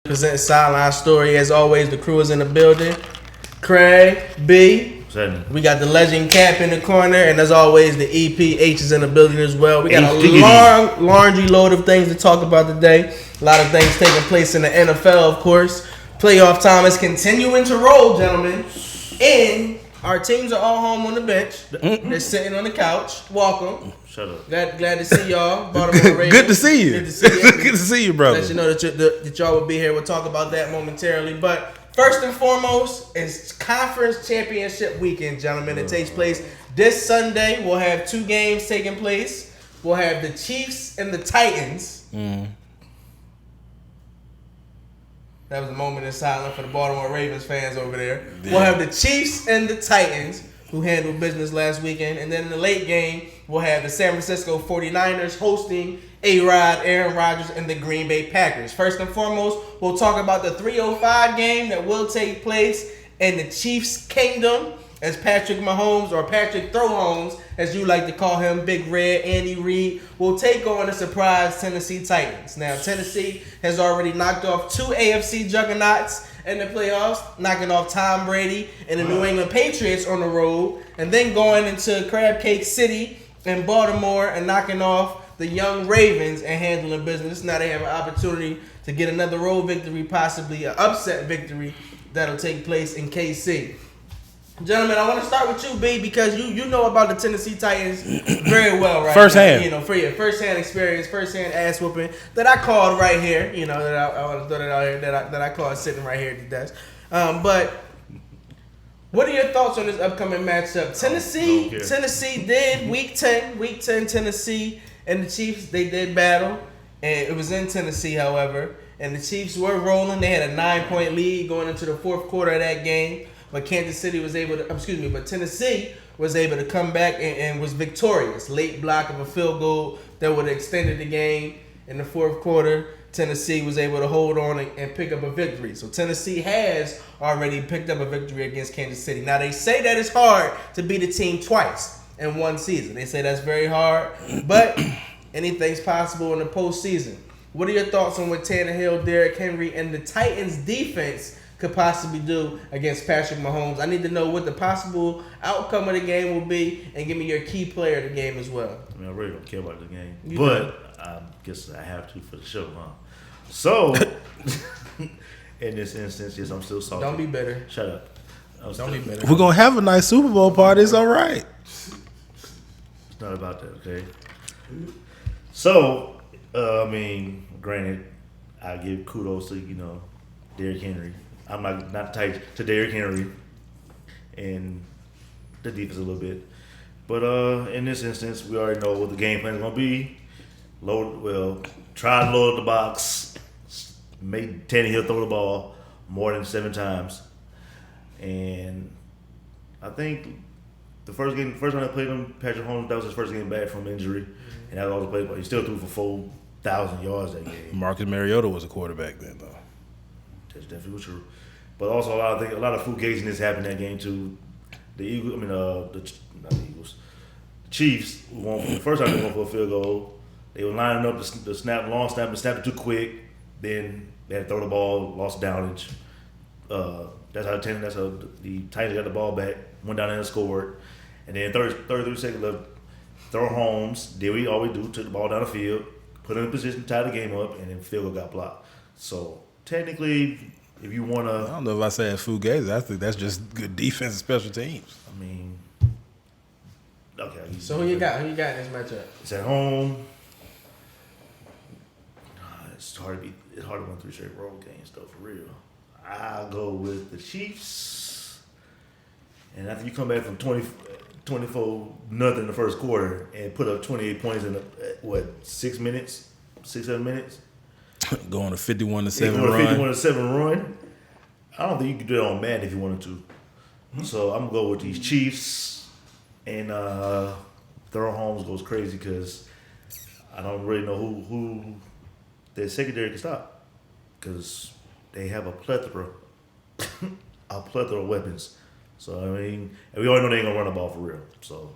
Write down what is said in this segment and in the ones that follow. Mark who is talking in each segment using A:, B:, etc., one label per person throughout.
A: Present Sideline Story. As always, the crew is in the building. Craig, B. We got the legend Cap in the corner, and as always, the EPH is in the building as well. We got a long laundry load of things to talk about today. A lot of things taking place in the NFL, of course. Playoff time is continuing to roll, gentlemen. And our teams are all home on the bench. They're sitting on the couch. Welcome.
B: Shut up.
A: Glad to see y'all. Baltimore Ravens.
C: Good to see you.
A: Good to see you.
C: Good to see you, brother.
A: Let you know that y'all will be here. We'll talk about that momentarily. But first and foremost, it's Conference Championship weekend, gentlemen. It takes place this Sunday. We'll have two games taking place. We'll have the Chiefs and the Titans. That was a moment in silence for the Baltimore Ravens fans over there. Yeah. We'll have the Chiefs and the Titans, who handled business last weekend. And then in the late game, we'll have the San Francisco 49ers hosting A-Rod, Aaron Rodgers, and the Green Bay Packers. First and foremost, we'll talk about the 3:05 game that will take place in the Chiefs' kingdom, as Patrick Mahomes, or Patrick Throwhomes, as you like to call him, Big Red, Andy Reid, will take on the surprise Tennessee Titans. Now, Tennessee has already knocked off two AFC juggernauts in the playoffs, knocking off Tom Brady and the New England Patriots on the road, and then going into Crab Cake City in Baltimore and knocking off the young Ravens and handling business. Now they have an opportunity to get another road victory, possibly an upset victory that'll take place in KC. Gentlemen, I want to start with you, B, because you know about the Tennessee Titans very well, right?
C: Firsthand.
A: You know, for your firsthand experience, firsthand ass whooping that I called right here. You know, that I want to throw that out here, that I called sitting right here at the desk. But what are your thoughts on this upcoming matchup? Tennessee did week 10 Tennessee and the Chiefs, they did battle, and it was in Tennessee, however, and the Chiefs were rolling. They had a 9-point lead going into the fourth quarter of that game. But Tennessee was able to come back and was victorious. Late block of a field goal that would have extended the game in the fourth quarter. Tennessee was able to hold on and pick up a victory. So Tennessee has already picked up a victory against Kansas City. Now they say that it's hard to beat a team twice in one season. They say that's very hard, but anything's possible in the postseason. What are your thoughts on what Tannehill, Derrick Henry, and the Titans defense could possibly do against Patrick Mahomes? I need to know what the possible outcome of the game will be, and give me your key player of the game as well.
B: I mean, I really don't care about the game, but I guess I have to for the show, huh? So, in this instance, yes, I'm still salty.
A: Don't be bitter.
B: Shut up.
A: Don't be bitter.
C: We're going to have a nice Super Bowl party. It's all right.
B: It's not about that, okay? So, I mean, granted, I give kudos to, Derrick Henry. I'm not tight to Derrick Henry and the defense a little bit. But in this instance, we already know what the game plan is going to be. Try to load the box. Make Tannehill throw the ball more than 7 times. And I think the first time I played him, Patrick Mahomes, that was his first game back from injury. And that was all the play, but he still threw for 4,000 yards that game.
C: Marcus Mariota was a quarterback then, though.
B: That's definitely true. But also, a lot of fugaziness happened in that game too. The Eagles, not the Eagles, the Chiefs won the first time they went for a field goal. They were lining up the long snap, and snapped it too quick. Then they had to throw the ball, lost downage. That's how the Titans got the ball back, went down there and scored. And then 33 seconds left, throw Holmes, did we always do, took the ball down the field, put him in position, tied the game up, and then field goal got blocked. So technically, if you want to,
C: I don't know if I say it's fugazi. I think that's just good defense and special teams.
B: I mean, okay.
A: So who you got? Who you got in this matchup?
B: It's at home. It's hard to win 3 straight road games, though, for real. I'll go with the Chiefs. And after you come back from 24-0 in the first quarter and put up 28 points in 6 minutes, 6-7 minutes.
C: Going to 51-7 run.
B: 51-7 run. I don't think you can do that on Madden if you wanted to. So I'm gonna go with these Chiefs, and Terrell Thomas goes crazy because I don't really know who their secondary can stop, because they have a plethora of weapons. So I mean, and we already know they ain't gonna run the ball for real. So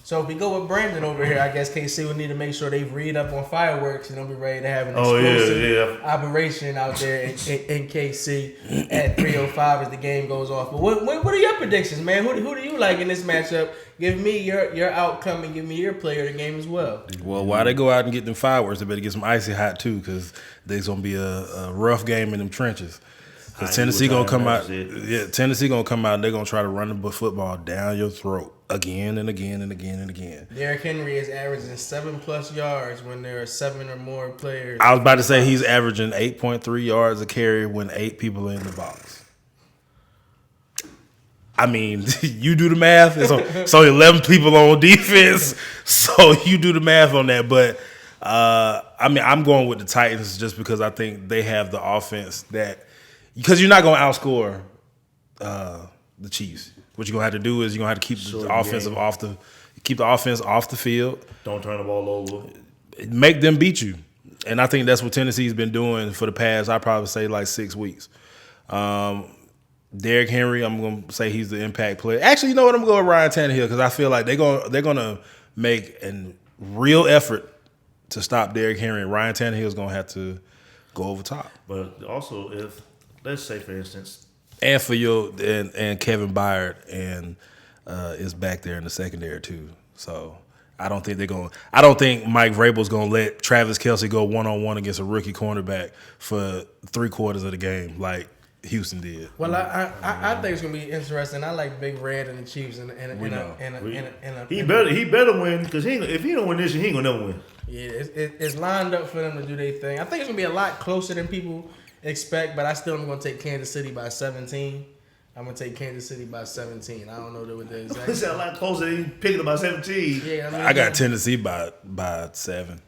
A: So if we go with Brandon over here, I guess KC will need to make sure they read up on fireworks and they'll be ready to have an explosive operation out there in KC at 3:05 as the game goes off. But what are your predictions, man? Who do you like in this matchup? Give me your outcome and give me your player of the game as well.
C: Well, while they go out and get them fireworks, they better get some icy hot too, because there's gonna be a rough game in them trenches. Because Tennessee gonna come out. Yeah, Tennessee gonna come out and they're gonna try to run the football down your throat again and again and again and again.
A: Derrick Henry is averaging 7+ yards when there are 7 or more players.
C: I was about to say he's averaging 8.3 yards a carry when 8 people are in the box. I mean, you do the math. It's only 11 people on defense, so you do the math on that. But I mean, I'm going with the Titans just because I think they have the offense that. Because you're not going to outscore the Chiefs. What you're going to have to do is you're going to have to keep the offense off the field.
B: Don't turn the ball over.
C: Make them beat you. And I think that's what Tennessee's been doing for the past, I'd probably say, like 6 weeks. Derrick Henry, I'm going to say he's the impact player. Actually, you know what? I'm going to go with Ryan Tannehill because I feel like they're going to make a real effort to stop Derrick Henry. And Ryan Tannehill's going to have to go over top.
B: But also, if let's say, for instance,
C: and for and Kevin Byard and is back there in the secondary too. So I don't think Mike Vrabel's gonna let Travis Kelce go 1-on-1 against a rookie cornerback for 3/4 of the game like Houston did.
A: Well, I think it's gonna be interesting. I like Big Red and the Chiefs
B: he better win because if he don't win this, he ain't gonna never win.
A: Yeah, it's lined up for them to do their thing. I think it's gonna be a lot closer than people expect, but I still am going to take Kansas City by 17. I'm going to take Kansas City by 17. I don't know what the exact.
B: It's a lot closer than picking it by 17.
A: Yeah,
C: I got Tennessee by 7.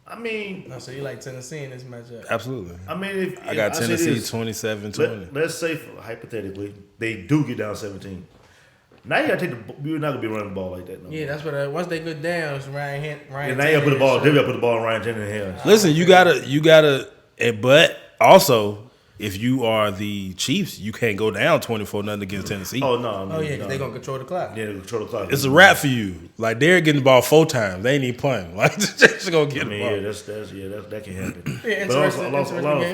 B: I mean,
A: so you like Tennessee in this matchup?
C: Absolutely.
B: I mean,
C: I got Tennessee 27-20.
B: Let's say hypothetically they do get down 17. Now you got to take you're not gonna be running the ball like that. No
A: yeah,
B: more.
A: that's what. Once they go down, it's Ryan.
B: And now you got to put the ball. They got to put the ball in Ryan Tannehill's hands.
C: Listen, you gotta. But also, if you are the Chiefs, you can't go down 24-0 against Tennessee.
B: Oh no!
A: Oh yeah, because they're gonna control the clock.
B: Yeah, they control the clock.
C: It's a wrap for you. Like they're getting the ball 4 times. They ain't even playing. Like just gonna get the ball.
B: Yeah, that can happen.
A: Yeah,
B: but also, a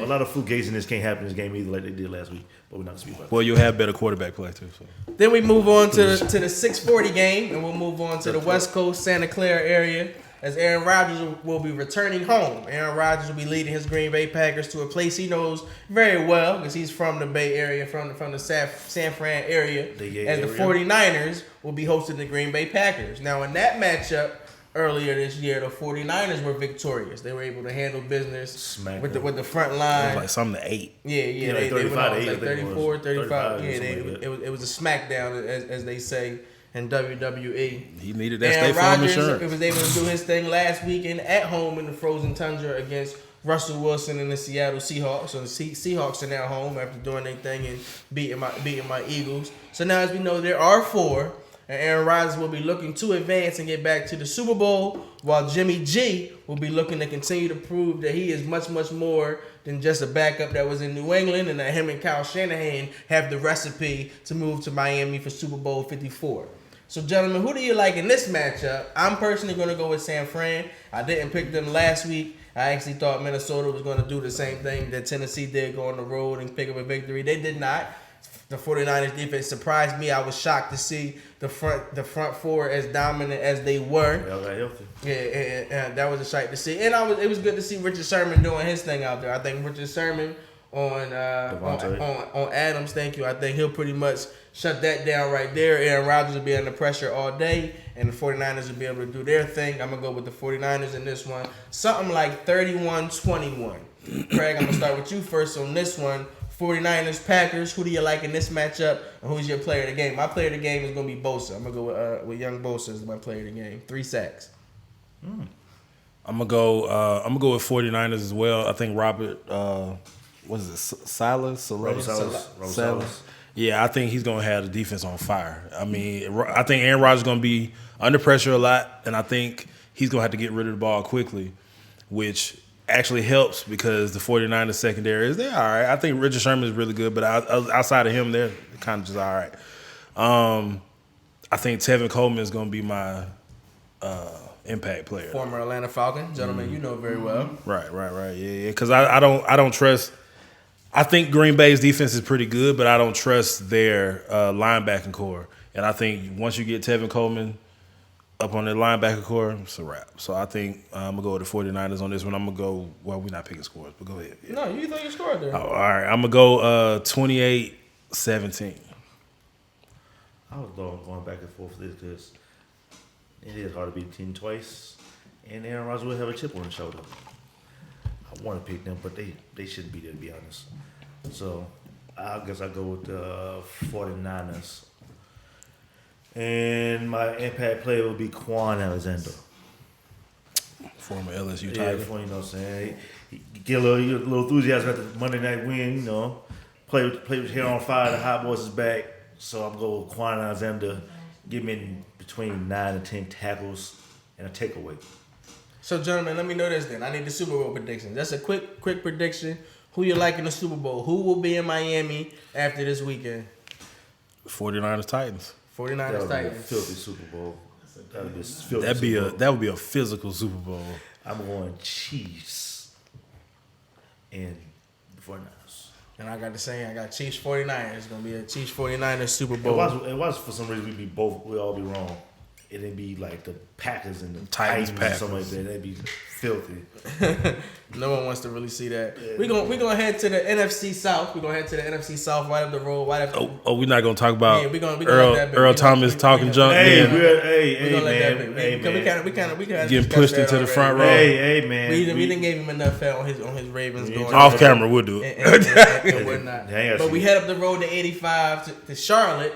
B: lot of fugaziness can't happen in this game either, like they did last week. But we're not gonna speak about that.
C: Well, you'll have better quarterback play too. So.
A: Then we move on to the 6:40 game, and we'll move on to the West Coast Santa Clara area. As Aaron Rodgers will be returning home. Aaron Rodgers will be leading his Green Bay Packers to a place he knows very well because he's from the Bay Area, from the San Fran area. As the 49ers will be hosting the Green Bay Packers. Now, in that matchup earlier this year, the 49ers were victorious. They were able to handle business with the front line.
C: It was like something to 8.
A: Yeah,
B: like
A: they went off like
B: 34,
A: 35. Yeah, it was a smackdown, as they say. In WWE.
C: He needed that State Farm insurance.
A: He was able to do his thing last weekend at home in the frozen tundra against Russell Wilson and the Seattle Seahawks. So the Seahawks are now home after doing their thing and beating my Eagles. So now, as we know, there are 4, and Aaron Rodgers will be looking to advance and get back to the Super Bowl, while Jimmy G will be looking to continue to prove that he is much, much more than just a backup that was in New England, and that him and Kyle Shanahan have the recipe to move to Miami for Super Bowl 54. So, gentlemen, who do you like in this matchup? I'm personally going to go with San Fran. I didn't pick them last week. I actually thought Minnesota was going to do the same thing that Tennessee did, go on the road and pick up a victory. They did not. The 49ers defense surprised me. I was shocked to see the front 4 as dominant as they were.
B: They all got healthy.
A: Yeah, and that was a sight to see. And it was good to see Richard Sherman doing his thing out there. I think Richard Sherman on Adams, thank you. I think he'll pretty much shut that down right there. Aaron Rodgers will be under pressure all day, and the 49ers will be able to do their thing. I'm going to go with the 49ers in this one. Something like 31-21. Craig, I'm going to start with you first on this one. 49ers, Packers, who do you like in this matchup, and who's your player of the game? My player of the game is going to be Bosa. I'm going to go with young Bosa as my player of the game. 3 sacks.
C: I'm going to go with 49ers as well. I think Robert Silas. Yeah, I think he's going to have the defense on fire. I mean, I think Aaron Rodgers is going to be under pressure a lot, and I think he's going to have to get rid of the ball quickly, which actually helps because the 49ers secondary is there all right. I think Richard Sherman is really good, but outside of him, they're kind of just all right. I think Tevin Coleman is going to be my impact player.
A: Former Atlanta Falcons, gentlemen, you know very well.
C: Right. Yeah. Because I don't trust. I think Green Bay's defense is pretty good, but I don't trust their linebacking core. And I think once you get Tevin Coleman up on their linebacker core, it's a wrap. So I think I'm going to go with the 49ers on this one. I'm going to go, well, we're not picking scores, but go ahead. Yeah.
A: No, you thought you scored there.
C: Oh, all right. I'm going to go 28-17.
B: I was going back and forth with this because it is hard to beat a team twice, and Aaron Rodgers will have a chip on his shoulder. I want to pick them, but they shouldn't be there, to be honest. So I guess I go with the 49ers. And my impact player will be Quan Alexander.
C: Former LSU
B: Yeah,
C: Tiger.
B: you know what I'm saying? He get a little enthusiasm at the Monday night win, you know. Play with his hair on fire, the hot boys is back. So I'm going with Quan Alexander. Give me between 9 and 10 tackles and a takeaway.
A: So, gentlemen, let me know this then. I need the Super Bowl prediction. That's a quick prediction. Who you like in the Super Bowl? Who will be in Miami after this weekend?
C: 49ers Titans.
A: 49ers
B: That would be a
A: Titans.
B: filthy Super Bowl. That would be a filthy Super Bowl.
C: That would be a physical Super Bowl.
B: I'm going Chiefs and 49ers.
A: And I got the same. I got Chiefs 49ers. It's going to be a Chiefs 49ers Super Bowl.
B: It was for some reason we all be wrong. It'd be like the Packers and the
C: Titans,
B: Titans or something like that. That'd be filthy.
A: No one wants to really see that. Yeah. We're gonna head to the NFC South. We're gonna head to the NFC South right up the road. Right up
C: we're not gonna talk about
A: we gonna
C: Earl Thomas talking junk.
B: Hey,
A: man. We kind of
C: getting pushed into the front row.
B: Hey, man.
A: We didn't give him enough fat on his Ravens going
C: off camera. We'll do it.
A: And whatnot. But we head up the road to 85 to Charlotte,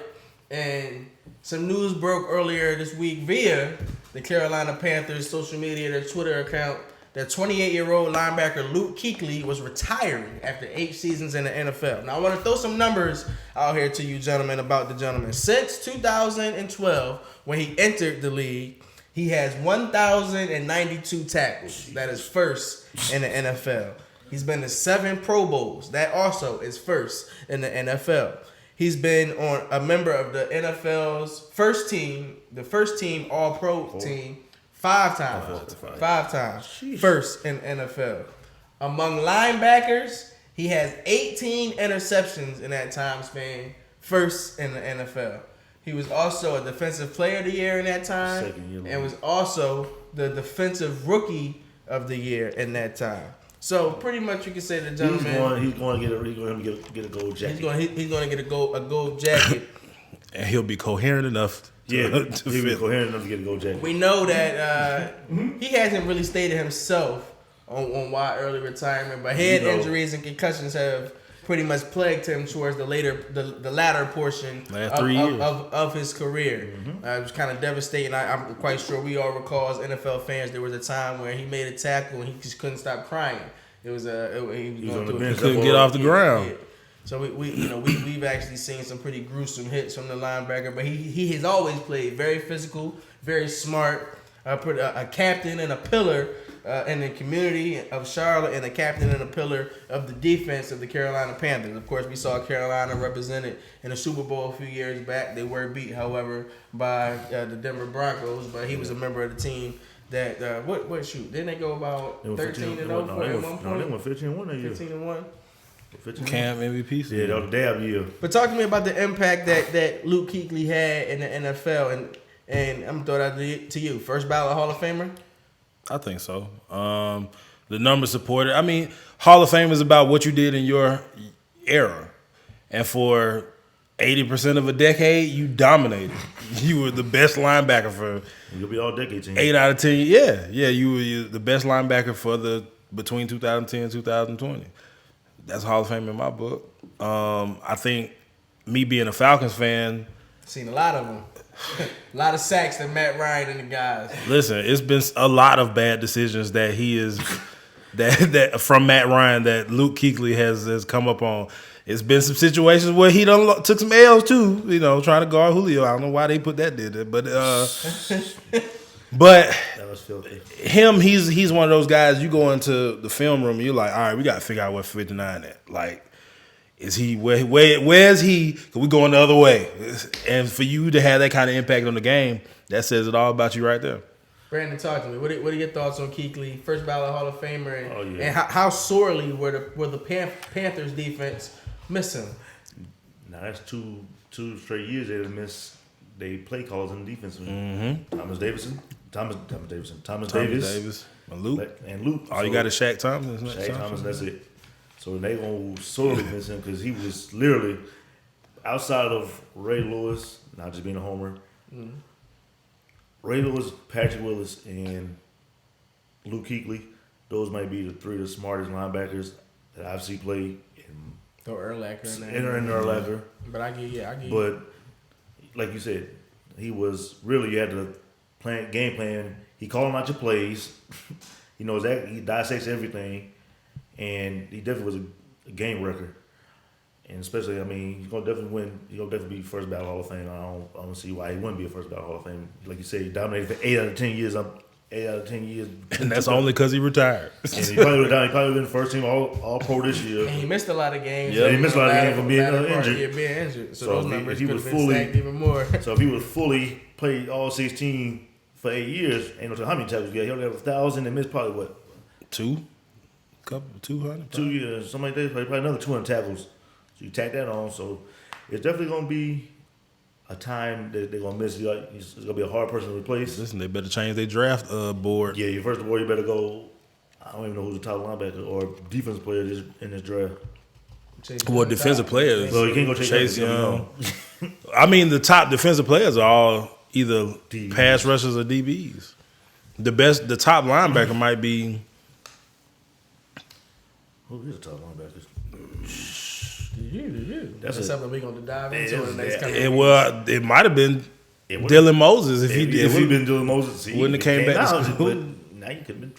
A: and some news broke earlier this week via the Carolina Panthers social media, their Twitter account, that 28-year-old linebacker Luke Kuechly was retiring after 8 seasons in the NFL. Now, I want to throw some numbers out here to you, gentlemen, about the gentleman. Since 2012, when he entered the league, he has 1,092 tackles. That is first in the NFL. He's been to 7 Pro Bowls. That also is first in the NFL. He's been on a member of the NFL's first team, the first team All-Pro team, 5 times. 5 times. Sheesh. First in NFL. Among linebackers, he has 18 interceptions in that time span, first in the NFL. He was also a Defensive Player of the Year in that time, and was also the Defensive Rookie of the Year in that time. So pretty much, you can say the gentleman.
B: He's going to get a gold jacket.
A: He's going to get a gold jacket,
C: and he'll be coherent enough.
B: He'll be coherent enough to get a gold jacket.
A: We know that he hasn't really stated himself on why early retirement, but head injuries and concussions have pretty much plagued him towards the latter portion of his career. Mm-hmm. It was kind of devastating. I'm quite sure we all recall as NFL fans, there was a time where he made a tackle and he just couldn't stop crying. He was on the bench.
C: Couldn't get off the ground.
A: Yeah. So we've actually seen some pretty gruesome hits from the linebacker, but he has always played very physical, very smart, a captain and a pillar in the community of Charlotte, and a captain and a pillar of the defense of the Carolina Panthers. Of course, we saw Carolina represented in the Super Bowl a few years back. They were beat, however, by the Denver Broncos, but he was a member of the team that didn't they go about 13-0 at one point?
B: No, they went 15-1 that year.
A: 15-1.
C: Cam MVP.
B: Yeah, that was a damn year.
A: But talk to me about the impact that Luke Kuechly had in the NFL, and I'm gonna throw that to you. First ballot Hall of Famer?
C: I think so. The numbers support it. I mean, Hall of Fame is about what you did in your era. And for 80% of a decade, you dominated. You were the best linebacker for
B: You'll be all decade team.
C: 8 out of 10. Yeah, you were the best linebacker for between 2010 and 2020. That's Hall of Fame in my book. I think me being a Falcons fan,
A: seen a lot of them. A lot of sacks that Matt Ryan and the guys.
C: Listen, it's been a lot of bad decisions that he is that from Matt Ryan that Luke Kuechly has come up on. It's been some situations where he took some L's too, trying to guard Julio. I don't know why they put that there, but
B: that was filthy.
C: He's one of those guys. You go into the film room, and you're like, all right, we got to figure out what 59 at. Like, Is he where is he? Cause we going the other way, and for you to have that kind of impact on the game, that says it all about you right there.
A: Brandon, talk to me. What are your thoughts on Kuechly, first ballot Hall of Famer, and how sorely were the Panthers defense miss him?
B: Now that's two straight years they missed. They play calls in the defense. Thomas Davis,
C: and Luke. All you got is Shaq Thomas.
B: Shaq Thomas, that's it. So they gonna sorely miss him because he was literally outside of Ray Lewis, not just being a homer. Ray Lewis, Patrick Willis, and Luke Kuechly. Those might be the three of the smartest linebackers that I've seen play.
A: Throw Urlacher
B: in Urlacher.
A: But I get you.
B: But like you said, he was really, you had to game plan. He called him out your plays. He knows that. He dissects everything. And he definitely was a game record. And especially, I mean, he's going to definitely win. He's going to definitely be first ballot Hall of Fame. I don't see why he wouldn't be a first ballot Hall of Fame. Like you said, he dominated for 8 out of 10 years.
C: And that's only because he retired.
B: And he probably would have been the first team all pro this year.
A: And he missed a lot of games.
B: Yeah, he missed a lot of games from being injured.
A: So those numbers could have been stacked even more.
B: So if he would fully played all 16 for 8 years, ain't no telling how many tackles he got. He only had 1,000 and missed probably what?
C: 200?
B: 2 years, something like that. Probably another 200 tackles. So you tack that on. So it's definitely going to be a time that they're going to miss. It's going to be a hard person to replace.
C: Listen, they better change their draft board.
B: Yeah, first of all, you better go. I don't even know who's the top linebacker or defensive player in this draft.
C: Well, defensive players.
B: So you can't go
C: Chase Young. I mean, the top defensive players are all either DBs. Pass rushers or DBs. The top linebacker might be.
B: Who is the top linebacker?
A: You. That's something we're going to dive into in the next couple of weeks.
C: Well, it might have been Dylan Moses if he
B: been Dylan Moses.
C: He wouldn't have came back to school.
B: Now you could have been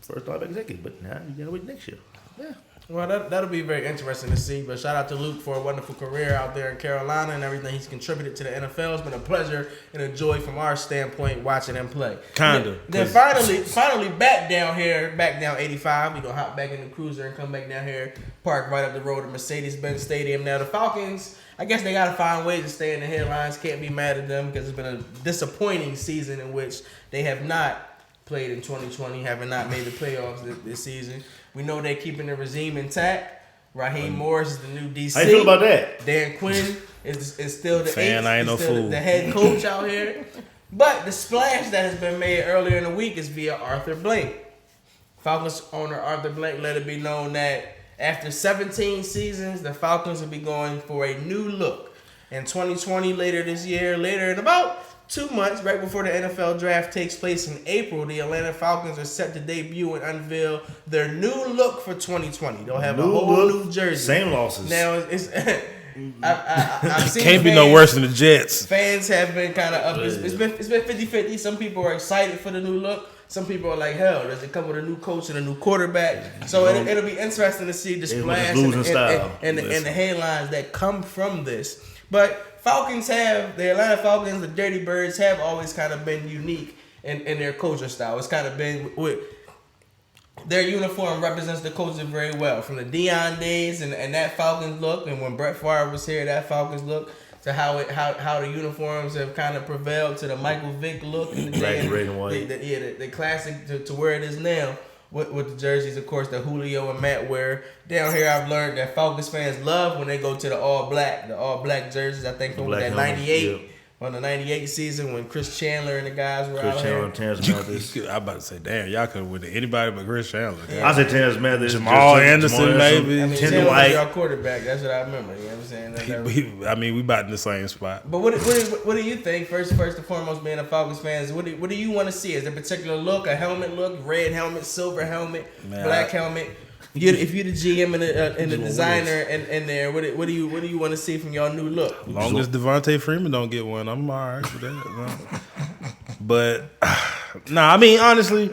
B: first linebacker executive, but now you got to wait next year. Yeah.
A: Well, that'll be very interesting to see. But shout out to Luke for a wonderful career out there in Carolina and everything he's contributed to the NFL. It's been a pleasure and a joy from our standpoint watching him play.
C: Kinda.
A: Then finally back down 85. We're gonna hop back in the cruiser and come back down here, park right up the road to Mercedes-Benz Stadium. Now the Falcons, I guess they gotta find ways to stay in the headlines. Can't be mad at them because it's been a disappointing season in which they have not played in 2020, having not made the playoffs this season. We know they're keeping the regime intact. Raheem Morris is the new DC.
B: How you feel about that?
A: Dan Quinn is still the
C: the
A: head coach out here. But the splash that has been made earlier in the week is via Arthur Blank. Falcons owner Arthur Blank let it be known that after 17 seasons, the Falcons will be going for a new look. In 2020, later in about 2 months, right before the NFL draft takes place in April, the Atlanta Falcons are set to debut and unveil their new look for 2020. They'll have a whole new jersey.
B: Same losses.
A: Now, it's I've seen
C: can't be no worse than the Jets.
A: Fans have been kind of up. It's been 50-50. Some people are excited for the new look. Some people are like, hell, does it come with a new coach and a new quarterback? So it'll be interesting to see the splash and the headlines that come from this. But the Atlanta Falcons, the Dirty Birds have always kind of been unique in their coaching style. It's kind of been with their uniform represents the culture very well. From the Deion days and that Falcons look, and when Brett Favre was here, that Falcons look, to how the uniforms have kind of prevailed to the Michael Vick look in the day, the classic to where it is now. With the jerseys, of course, the Julio and Matt wear. Down here, I've learned that Falcons fans love when they go to the all black jerseys. I think from that 98, on the 98 season when Chris Chandler and the guys were out here.
B: Terrence Mathis.
C: I'm about to say, damn, y'all could have went to anybody but Chris Chandler.
B: I said Terrence Mathis.
C: Jamal Anderson, maybe.
A: I mean,
B: Tender White.
A: Our quarterback. That's what I remember. You know what I'm saying?
C: We about in the same spot.
A: But what do you think? First and foremost, being a Falcons fan, what do you want to see? Is there a particular look, a helmet look, red helmet, silver helmet, black helmet? If you're the GM and the designer and there, what do you want to see from y'all new look?
C: As long as Devontae Freeman don't get one, I'm all right with that. But I mean, honestly,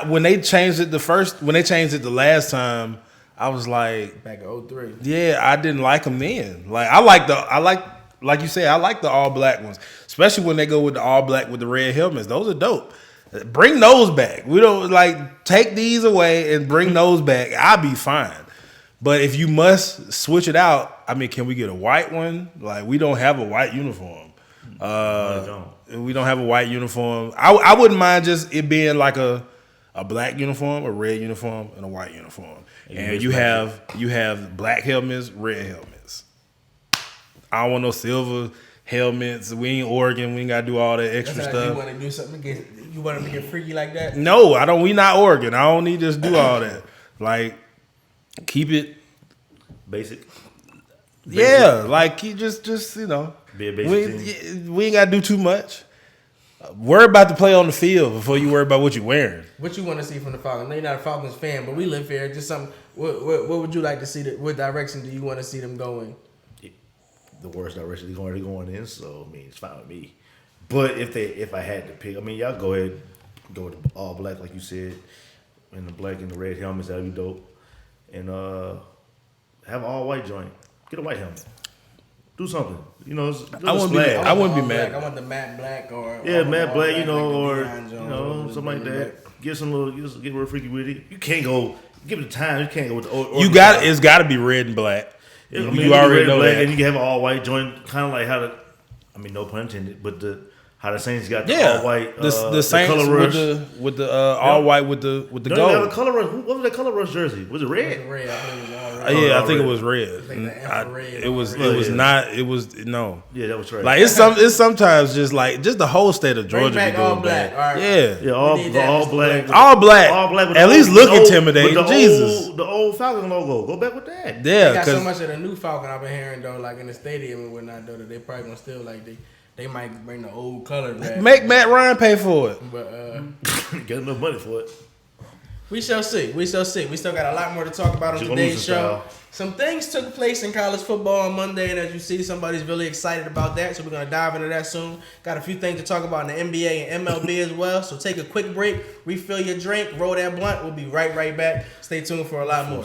C: when they changed it the last time, I was like,
A: back in 03.
C: Yeah, I didn't like them then. Like you said, I like the all black ones, especially when they go with the all black with the red helmets. Those are dope. Bring those back. We don't take these away and bring those back. I'll be fine. But if you must switch it out, I mean, can we get a white one? Like, we don't have a white uniform. We don't have a white uniform. I wouldn't mind just it being like a black uniform, a red uniform, and a white uniform. And you have black helmets, red helmets. I don't want no silver helmets. We ain't Oregon. We ain't gotta do all that extra stuff.
A: You want to do something? You want them to get freaky like that?
C: No, I don't. We not Oregon. I don't need to just do all that. Like, keep it
B: basic.
C: Yeah, like he just
B: be a basic team.
C: We ain't gotta do too much. Worry about the play on the field before you worry about what you're wearing.
A: What you want to see from the Falcons? I know you're not a Falcons fan, but we live here. Just something. What would you like to see? What direction do you want to see them going?
B: The worst direction they're going in. So I mean, it's fine with me. But if I had to pick, I mean, y'all go ahead, go with all black like you said, and the black and the red helmets. That'd be dope. And have an all white joint. Get a white helmet. Do something. You know,
C: I wouldn't be mad.
A: I want the matte black or
B: matte black. You know,
A: like
B: or something like that. Get real freaky with it. You can't go. Give it the time. You can't go with the old.
C: It's got to be red and black.
B: I mean, you already know that. And you can have an all white joint, kind of like how the. I mean, no pun intended, but how the Saints got the all white.
C: The Saints
B: color rush.
C: with the all white with the gold.
B: Have a color rush. What was that color rush jersey? Was it red?
A: It was red. I think it was all red.
C: I think it was red. It was not. It was no.
B: Yeah, that was right.
C: Like it's sometimes just the whole state of Georgia.
A: Bring back all black. All right.
C: Yeah,
B: all black.
C: All black. At least look intimidating. Jesus,
B: the old Falcon logo. Go back with that.
C: Yeah,
A: they got so much of the new Falcon I've been hearing though, like in the stadium and whatnot though, that they probably gonna still like they might bring the old color back.
C: Make Matt Ryan pay for it.
A: But
B: get enough money for it.
A: We shall see. We still got a lot more to talk about on today's show. Some things took place in college football on Monday, and as you see, somebody's really excited about that, so we're going to dive into that soon. Got a few things to talk about in the NBA and MLB as well, so take a quick break, refill your drink, roll that blunt. We'll be right back. Stay tuned for a lot more.